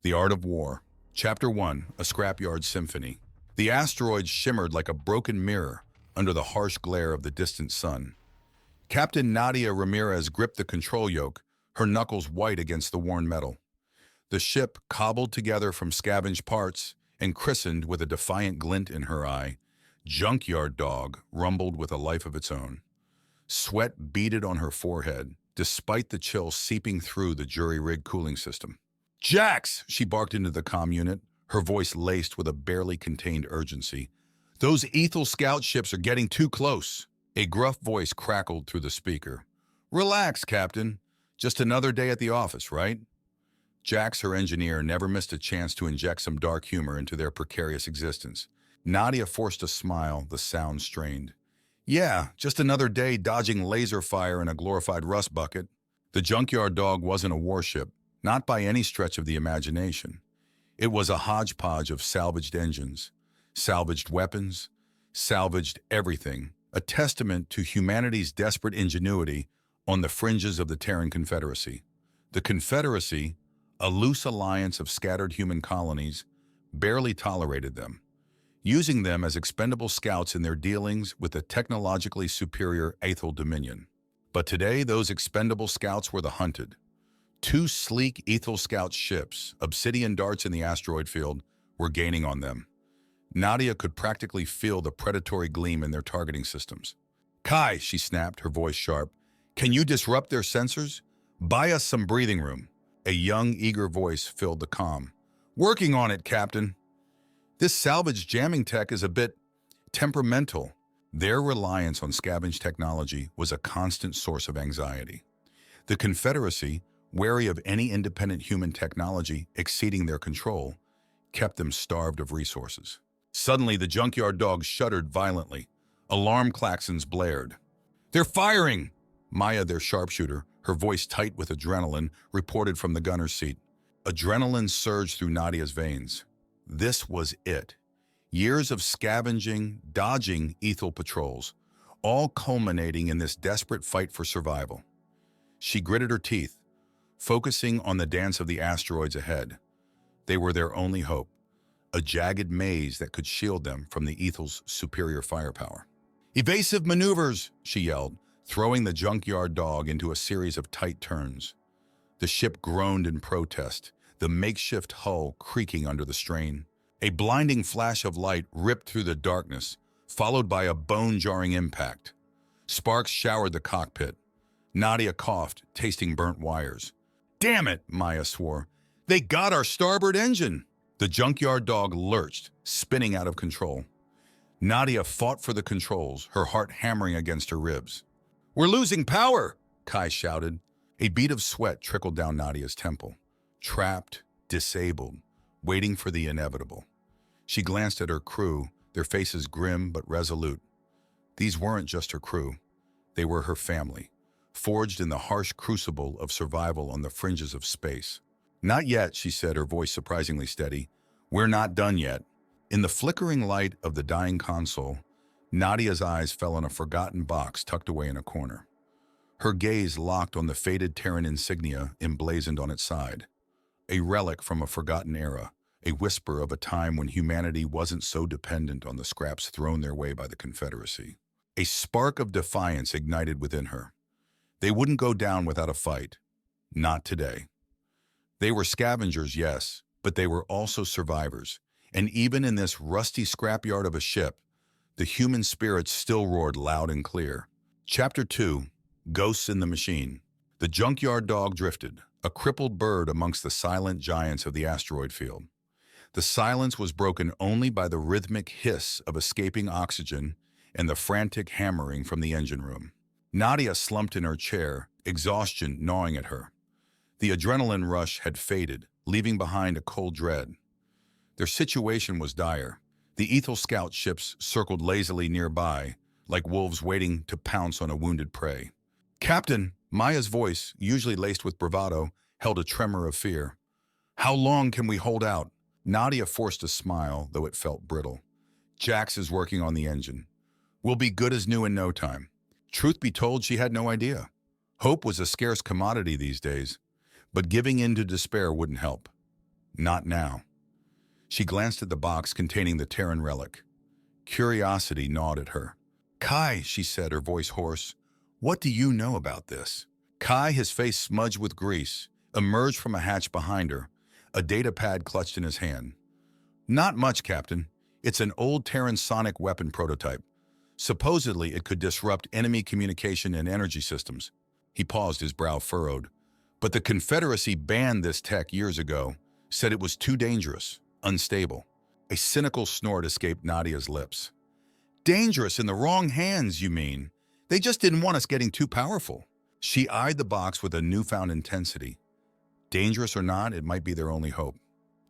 The Art of War. Chapter 1, A Scrapyard Symphony. The asteroid shimmered like a broken mirror under the harsh glare of the distant sun. Captain Nadia Ramirez gripped the control yoke, her knuckles white against the worn metal. The ship, cobbled together from scavenged parts and christened with a defiant glint in her eye, Junkyard Dog, rumbled with a life of its own. Sweat beaded on her forehead, despite the chill seeping through the jury-rig cooling system. "Jax!" she barked into the comm unit, her voice laced with a barely contained urgency. "Those Ethel scout ships are getting too close." A gruff voice crackled through the speaker. "Relax, Captain. Just another day at the office, right?" Jax, her engineer, never missed a chance to inject some dark humor into their precarious existence. Nadia forced a smile, the sound strained. "Yeah, just another day dodging laser fire in a glorified rust bucket." The Junkyard Dog wasn't a warship, not by any stretch of the imagination. It was a hodgepodge of salvaged engines, salvaged weapons, salvaged everything, a testament to humanity's desperate ingenuity on the fringes of the Terran Confederacy. The Confederacy, a loose alliance of scattered human colonies, barely tolerated them, using them as expendable scouts in their dealings with the technologically superior Aethel Dominion. But today, those expendable scouts were the hunted. Two sleek Ethel scout ships, obsidian darts in the asteroid field, were gaining on them. Nadia could practically feel the predatory gleam in their targeting systems. "Kai," she snapped, her voice sharp, "can you disrupt their sensors? Buy us some breathing room." A young, eager voice filled the comm. "Working on it, Captain." This salvage jamming tech is a bit temperamental. Their reliance on scavenged technology was a constant source of anxiety. The Confederacy, wary of any independent human technology exceeding their control, kept them starved of resources. Suddenly, the Junkyard Dog shuddered violently. Alarm klaxons blared. "They're firing!" Maya, their sharpshooter, her voice tight with adrenaline, reported from the gunner's seat. Adrenaline surged through Nadia's veins. This was it. Years of scavenging, dodging Ethel patrols, all culminating in this desperate fight for survival. She gritted her teeth, focusing on the dance of the asteroids ahead. They were their only hope, a jagged maze that could shield them from the Ethel's superior firepower. "Evasive maneuvers!" she yelled, throwing the Junkyard Dog into a series of tight turns. The ship groaned in protest, the makeshift hull creaking under the strain. A blinding flash of light ripped through the darkness, followed by a bone-jarring impact. Sparks showered the cockpit. Nadia coughed, tasting burnt wires. "Damn it!" Maya swore. "They got our starboard engine!" The Junkyard Dog lurched, spinning out of control. Nadia fought for the controls, her heart hammering against her ribs. "We're losing power!" Kai shouted. A bead of sweat trickled down Nadia's temple. Trapped, disabled, waiting for the inevitable. She glanced at her crew, their faces grim but resolute. These weren't just her crew. They were her family, forged in the harsh crucible of survival on the fringes of space. "Not yet," she said, her voice surprisingly steady. "We're not done yet." In the flickering light of the dying console, Nadia's eyes fell on a forgotten box tucked away in a corner. Her gaze locked on the faded Terran insignia emblazoned on its side. A relic from a forgotten era, a whisper of a time when humanity wasn't so dependent on the scraps thrown their way by the Confederacy. A spark of defiance ignited within her. They wouldn't go down without a fight. Not today. They were scavengers, yes, but they were also survivors. And even in this rusty scrapyard of a ship, the human spirit still roared loud and clear. Chapter 2, Ghosts in the Machine. The Junkyard Dog drifted, a crippled bird amongst the silent giants of the asteroid field. The silence was broken only by the rhythmic hiss of escaping oxygen and the frantic hammering from the engine room. Nadia slumped in her chair, exhaustion gnawing at her. The adrenaline rush had faded, leaving behind a cold dread. Their situation was dire. The Ethel scout ships circled lazily nearby, like wolves waiting to pounce on a wounded prey. "Captain," Maya's voice, usually laced with bravado, held a tremor of fear. "How long can we hold out?" Nadia forced a smile, though it felt brittle. "Jax is working on the engine. We'll be good as new in no time." Truth be told, she had no idea. Hope was a scarce commodity these days, but giving in to despair wouldn't help. Not now. She glanced at the box containing the Terran relic. Curiosity gnawed at her. Kai, she said, her voice hoarse, what do you know about this? Kai, his face smudged with grease, emerged from a hatch behind her, a data pad clutched in his hand. Not much, Captain. It's an old Terran sonic weapon prototype. Supposedly, it could disrupt enemy communication and energy systems. He paused, his brow furrowed. But the Confederacy banned this tech years ago, said it was too dangerous, unstable. A cynical snort escaped Nadia's lips. Dangerous in the wrong hands, you mean? They just didn't want us getting too powerful. She eyed the box with a newfound intensity. Dangerous or not, it might be their only hope.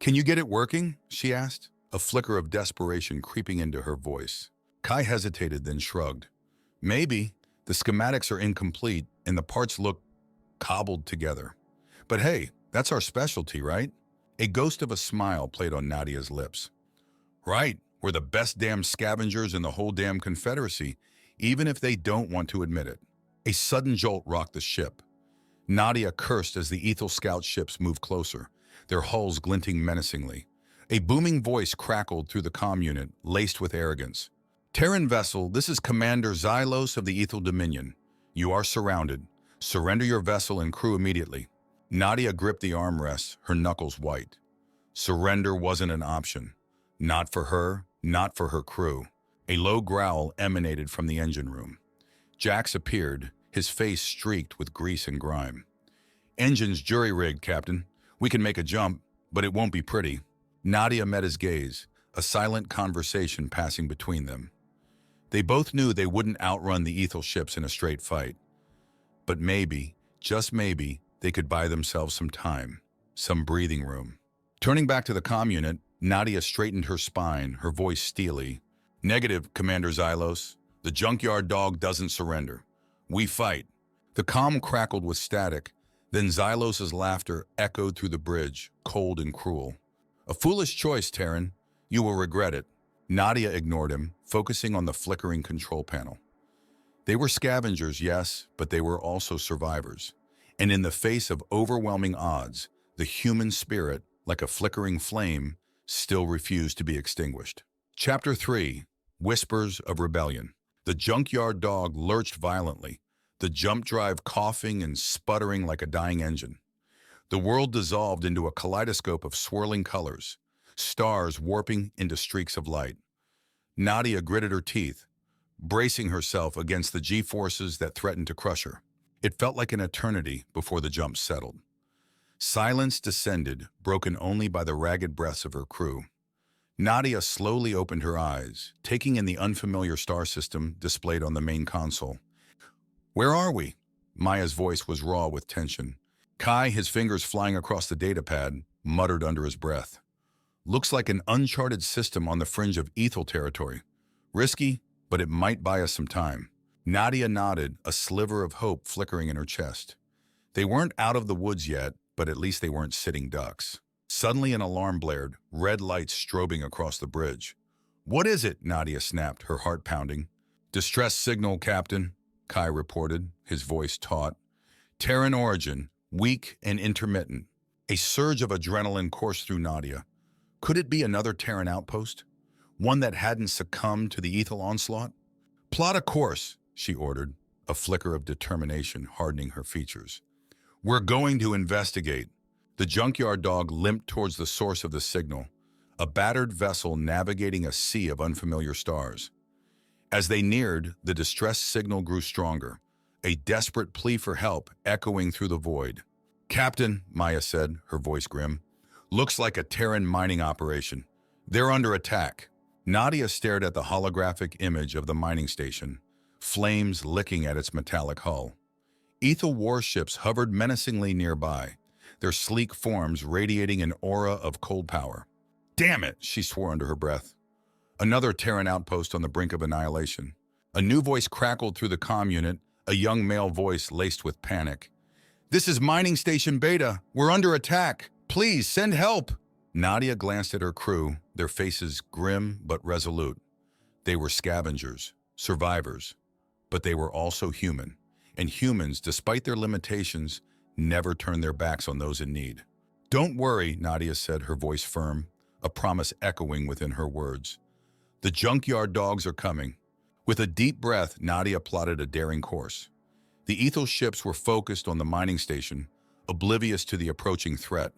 Can you get it working? She asked, a flicker of desperation creeping into her voice. Kai hesitated, then shrugged. Maybe. The schematics are incomplete, and the parts look cobbled together. But hey, that's our specialty, right? A ghost of a smile played on Nadia's lips. Right, we're the best damn scavengers in the whole damn Confederacy, even if they don't want to admit it. A sudden jolt rocked the ship. Nadia cursed as the Ethel Scout ships moved closer, their hulls glinting menacingly. A booming voice crackled through the comm unit, laced with arrogance. Terran vessel, this is Commander Xylos of the Ethel Dominion. You are surrounded. Surrender your vessel and crew immediately. Nadia gripped the armrests, her knuckles white. Surrender wasn't an option. Not for her, not for her crew. A low growl emanated from the engine room. Jax appeared, his face streaked with grease and grime. Engine's jury-rigged, Captain. We can make a jump, but it won't be pretty. Nadia met his gaze, a silent conversation passing between them. They both knew they wouldn't outrun the Ethel ships in a straight fight. But maybe, just maybe, they could buy themselves some time, some breathing room. Turning back to the comm unit, Nadia straightened her spine, her voice steely. Negative, Commander Xylos. The Junkyard Dog doesn't surrender. We fight. The comm crackled with static, then Xylos's laughter echoed through the bridge, cold and cruel. A foolish choice, Terran. You will regret it. Nadia ignored him, focusing on the flickering control panel. They were scavengers, yes, but they were also survivors. And in the face of overwhelming odds, the human spirit, like a flickering flame, still refused to be extinguished. Chapter 3. Whispers of Rebellion. The Junkyard Dog lurched violently, the jump drive coughing and sputtering like a dying engine. The world dissolved into a kaleidoscope of swirling colors, stars warping into streaks of light. Nadia gritted her teeth, bracing herself against the G-forces that threatened to crush her. It felt like an eternity before the jump settled. Silence descended, broken only by the ragged breaths of her crew. Nadia slowly opened her eyes, taking in the unfamiliar star system displayed on the main console. Where are we? Maya's voice was raw with tension. Kai, his fingers flying across the data pad, muttered under his breath. Looks like an uncharted system on the fringe of Ethel territory. Risky, but it might buy us some time. Nadia nodded, a sliver of hope flickering in her chest. They weren't out of the woods yet, but at least they weren't sitting ducks. Suddenly an alarm blared, red lights strobing across the bridge. What is it? Nadia snapped, her heart pounding. Distress signal, Captain, Kai reported, his voice taut. Terran origin, weak and intermittent. A surge of adrenaline coursed through Nadia. Could it be another Terran outpost? One that hadn't succumbed to the Ethel onslaught? Plot a course, she ordered, a flicker of determination hardening her features. We're going to investigate. The Junkyard Dog limped towards the source of the signal, a battered vessel navigating a sea of unfamiliar stars. As they neared, the distress signal grew stronger, a desperate plea for help echoing through the void. Captain, Maya said, her voice grim, looks like a Terran mining operation. They're under attack. Nadia stared at the holographic image of the mining station, flames licking at its metallic hull. Ethel warships hovered menacingly nearby, their sleek forms radiating an aura of cold power. Damn it, she swore under her breath. Another Terran outpost on the brink of annihilation. A new voice crackled through the comm unit, a young male voice laced with panic. This is Mining Station Beta. We're under attack. Please, send help. Nadia glanced at her crew, their faces grim but resolute. They were scavengers, survivors, but they were also human. And humans, despite their limitations, never turn their backs on those in need. Don't worry, Nadia said, her voice firm, a promise echoing within her words. The junkyard dogs are coming. With a deep breath, Nadia plotted a daring course. The Ethel ships were focused on the mining station, oblivious to the approaching threat.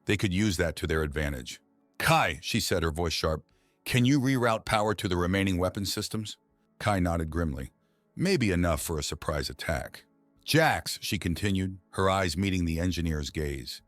They could use that to their advantage. Kai, she said, her voice sharp, can you reroute power to the remaining weapon systems? Kai nodded grimly. Maybe enough for a surprise attack. Jax, she continued, her eyes meeting the engineer's gaze.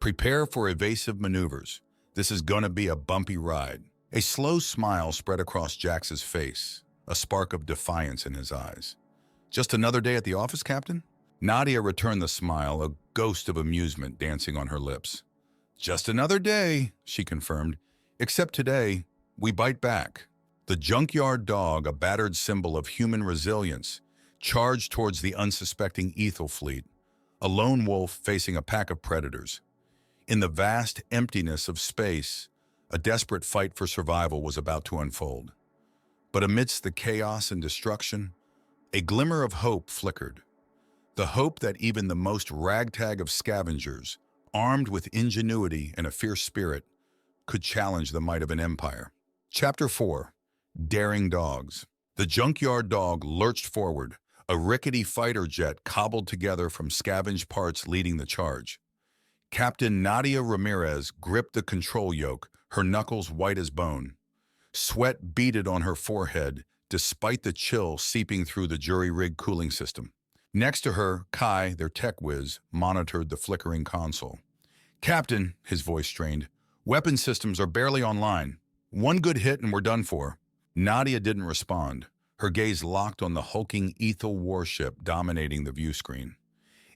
Prepare for evasive maneuvers. This is gonna be a bumpy ride. A slow smile spread across Jax's face, a spark of defiance in his eyes. Just another day at the office, Captain? Nadia returned the smile, a ghost of amusement dancing on her lips. Just another day, she confirmed. Except today, we bite back. The junkyard dog, a battered symbol of human resilience, charged towards the unsuspecting Ethel fleet, a lone wolf facing a pack of predators. In the vast emptiness of space, a desperate fight for survival was about to unfold. But amidst the chaos and destruction, a glimmer of hope flickered. The hope that even the most ragtag of scavengers, armed with ingenuity and a fierce spirit, could challenge the might of an empire. Chapter 4. Daring Dogs. The junkyard dog lurched forward, a rickety fighter jet cobbled together from scavenged parts leading the charge. Captain Nadia Ramirez gripped the control yoke, her knuckles white as bone. Sweat beaded on her forehead, despite the chill seeping through the jury-rigged cooling system. Next to her, Kai, their tech whiz, monitored the flickering console. Captain, his voice strained, weapon systems are barely online. One good hit and we're done for. Nadia didn't respond, her gaze locked on the hulking Ethel warship dominating the view screen.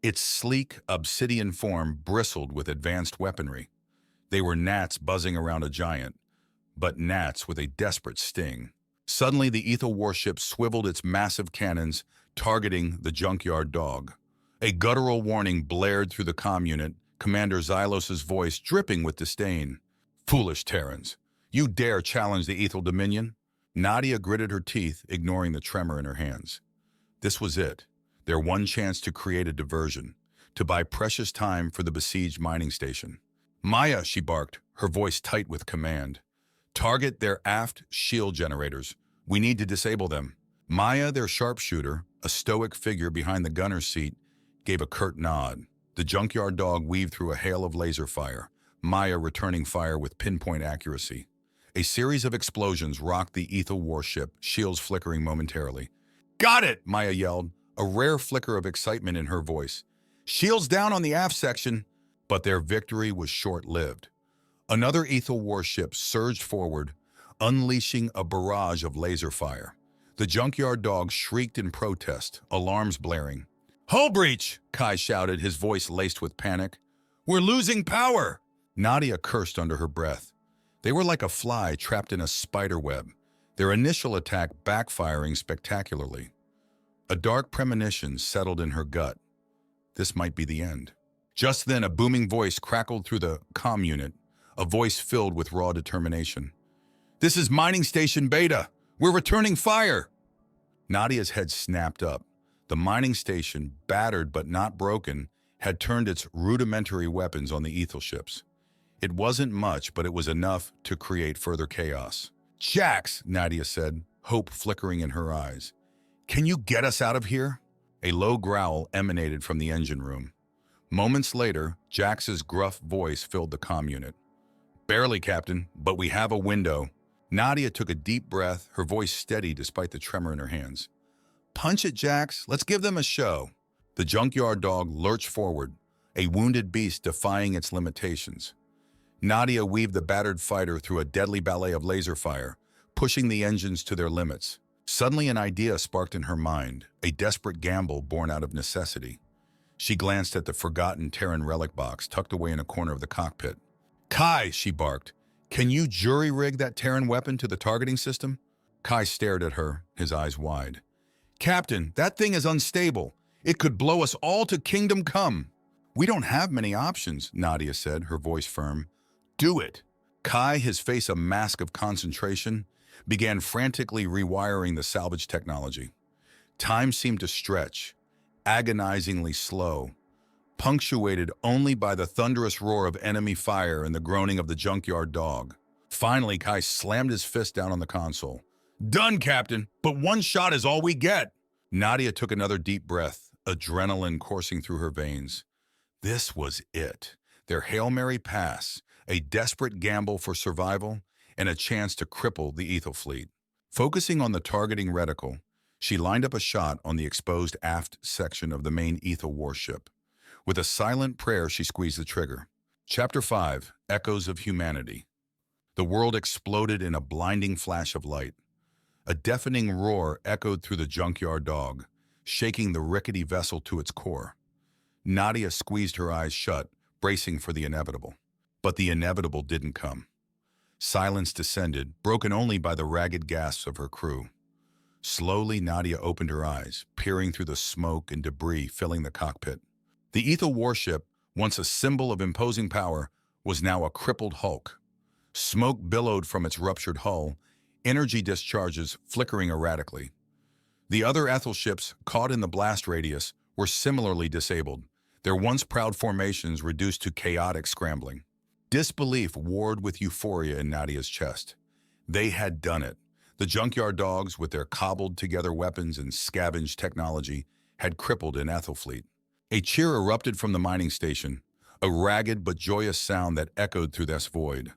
Its sleek, obsidian form bristled with advanced weaponry. They were gnats buzzing around a giant, but gnats with a desperate sting. Suddenly, the Ethel warship swiveled its massive cannons, targeting the junkyard dog. A guttural warning blared through the comm unit, Commander Xylos's voice dripping with disdain. Foolish Terrans, you dare challenge the Ethel Dominion? Nadia gritted her teeth, ignoring the tremor in her hands. This was it, their one chance to create a diversion, to buy precious time for the besieged mining station. Maya, she barked, her voice tight with command. Target their aft shield generators. We need to disable them. Maya, their sharpshooter, a stoic figure behind the gunner's seat, gave a curt nod. The junkyard dog weaved through a hail of laser fire, Maya returning fire with pinpoint accuracy. A series of explosions rocked the Ethel warship, shields flickering momentarily. Got it, Maya yelled, a rare flicker of excitement in her voice. Shields down on the aft section. But their victory was short-lived. Another Ethel warship surged forward, unleashing a barrage of laser fire. The junkyard dog shrieked in protest, alarms blaring. Hull breach, Kai shouted, his voice laced with panic. We're losing power! Nadia cursed under her breath. They were like a fly trapped in a spider web, their initial attack backfiring spectacularly. A dark premonition settled in her gut. This might be the end. Just then, a booming voice crackled through the comm unit, a voice filled with raw determination. This is Mining Station Beta. We're returning fire. Nadia's head snapped up. The mining station, battered but not broken, had turned its rudimentary weapons on the Ethel ships. It wasn't much, but it was enough to create further chaos. Jax, Nadia said, hope flickering in her eyes. Can you get us out of here? A low growl emanated from the engine room. Moments later, Jax's gruff voice filled the comm unit. Barely, Captain, but we have a window. Nadia took a deep breath, her voice steady despite the tremor in her hands. Punch it, Jax. Let's give them a show. The junkyard dog lurched forward, a wounded beast defying its limitations. Nadia weaved the battered fighter through a deadly ballet of laser fire, pushing the engines to their limits. Suddenly an idea sparked in her mind, a desperate gamble born out of necessity. She glanced at the forgotten Terran relic box tucked away in a corner of the cockpit. Kai, she barked, can you jury-rig that Terran weapon to the targeting system? Kai stared at her, his eyes wide. Captain, that thing is unstable. It could blow us all to kingdom come. We don't have many options, Nadia said, her voice firm. Do it. Kai, his face a mask of concentration, began frantically rewiring the salvage technology. Time seemed to stretch, agonizingly slow. punctuated only by the thunderous roar of enemy fire and the groaning of the Junkyard Dog. Finally, Kai slammed his fist down on the console. "Done, Captain, but one shot is all we get." Nadia took another deep breath, adrenaline coursing through her veins. This was it. Their Hail Mary pass, a desperate gamble for survival, and a chance to cripple the Ethel fleet. Focusing on the targeting reticle, she lined up a shot on the exposed aft section of the main Ethel warship. With a silent prayer, she squeezed the trigger. Chapter 5, Echoes of Humanity. The world exploded in a blinding flash of light. A deafening roar echoed through the Junkyard Dog, shaking the rickety vessel to its core. Nadia squeezed her eyes shut, bracing for the inevitable. But the inevitable didn't come. Silence descended, broken only by the ragged gasps of her crew. Slowly, Nadia opened her eyes, peering through the smoke and debris filling the cockpit. The Ethel warship, once a symbol of imposing power, was now a crippled hulk. Smoke billowed from its ruptured hull, energy discharges flickering erratically. The other Ethel ships, caught in the blast radius, were similarly disabled, their once proud formations reduced to chaotic scrambling. Disbelief warred with euphoria in Nadia's chest. They had done it. The Junkyard Dogs, with their cobbled-together weapons and scavenged technology, had crippled an Ethel fleet. A cheer erupted from the mining station, a ragged but joyous sound that echoed through this void.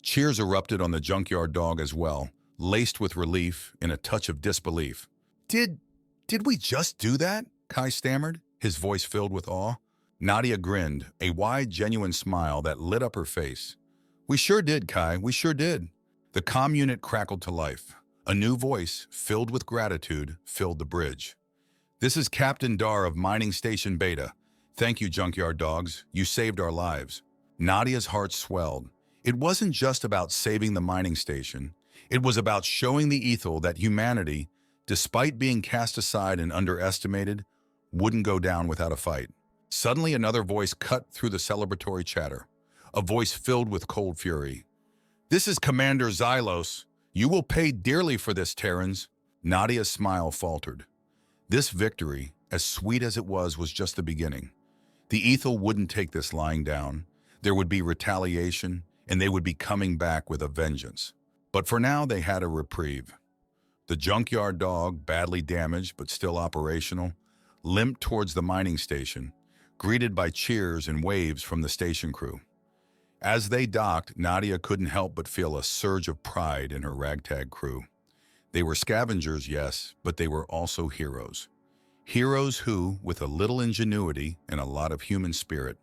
Cheers erupted on the Junkyard Dog as well, laced with relief and a touch of disbelief. Did we just do that?" Kai stammered, his voice filled with awe. Nadia grinned, a wide, genuine smile that lit up her face. "We sure did, Kai, we sure did." The comm unit crackled to life. A new voice, filled with gratitude, filled the bridge. "This is Captain Dar of Mining Station Beta. Thank you, Junkyard Dogs. You saved our lives." Nadia's heart swelled. It wasn't just about saving the mining station. It was about showing the Ethel that humanity, despite being cast aside and underestimated, wouldn't go down without a fight. Suddenly, another voice cut through the celebratory chatter, a voice filled with cold fury. "This is Commander Xylos. You will pay dearly for this, Terrans." Nadia's smile faltered. This victory, as sweet as it was just the beginning. The Ethel wouldn't take this lying down. There would be retaliation, and they would be coming back with a vengeance. But for now, they had a reprieve. The Junkyard Dog, badly damaged but still operational, limped towards the mining station, greeted by cheers and waves from the station crew. As they docked, Nadia couldn't help but feel a surge of pride in her ragtag crew. They were scavengers, yes, but they were also heroes. Heroes who, with a little ingenuity and a lot of human spirit,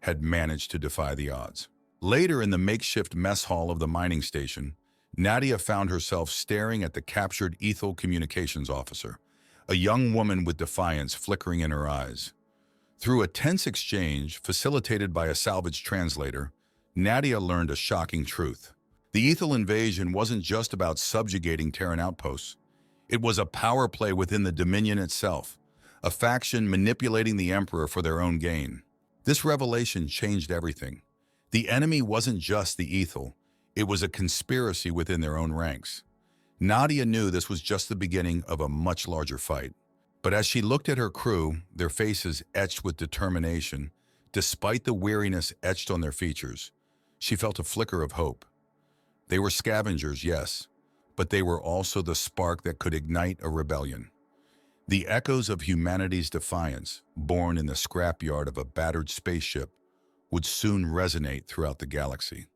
had managed to defy the odds. Later in the makeshift mess hall of the mining station, Nadia found herself staring at the captured Ethel communications officer, a young woman with defiance flickering in her eyes. Through a tense exchange facilitated by a salvaged translator, Nadia learned a shocking truth. The Ethel invasion wasn't just about subjugating Terran outposts. It was a power play within the Dominion itself, a faction manipulating the Emperor for their own gain. This revelation changed everything. The enemy wasn't just the Ethel, it was a conspiracy within their own ranks. Nadia knew this was just the beginning of a much larger fight. But as she looked at her crew, their faces etched with determination, despite the weariness etched on their features, she felt a flicker of hope. They were scavengers, yes, but they were also the spark that could ignite a rebellion. The echoes of humanity's defiance, born in the scrapyard of a battered spaceship, would soon resonate throughout the galaxy.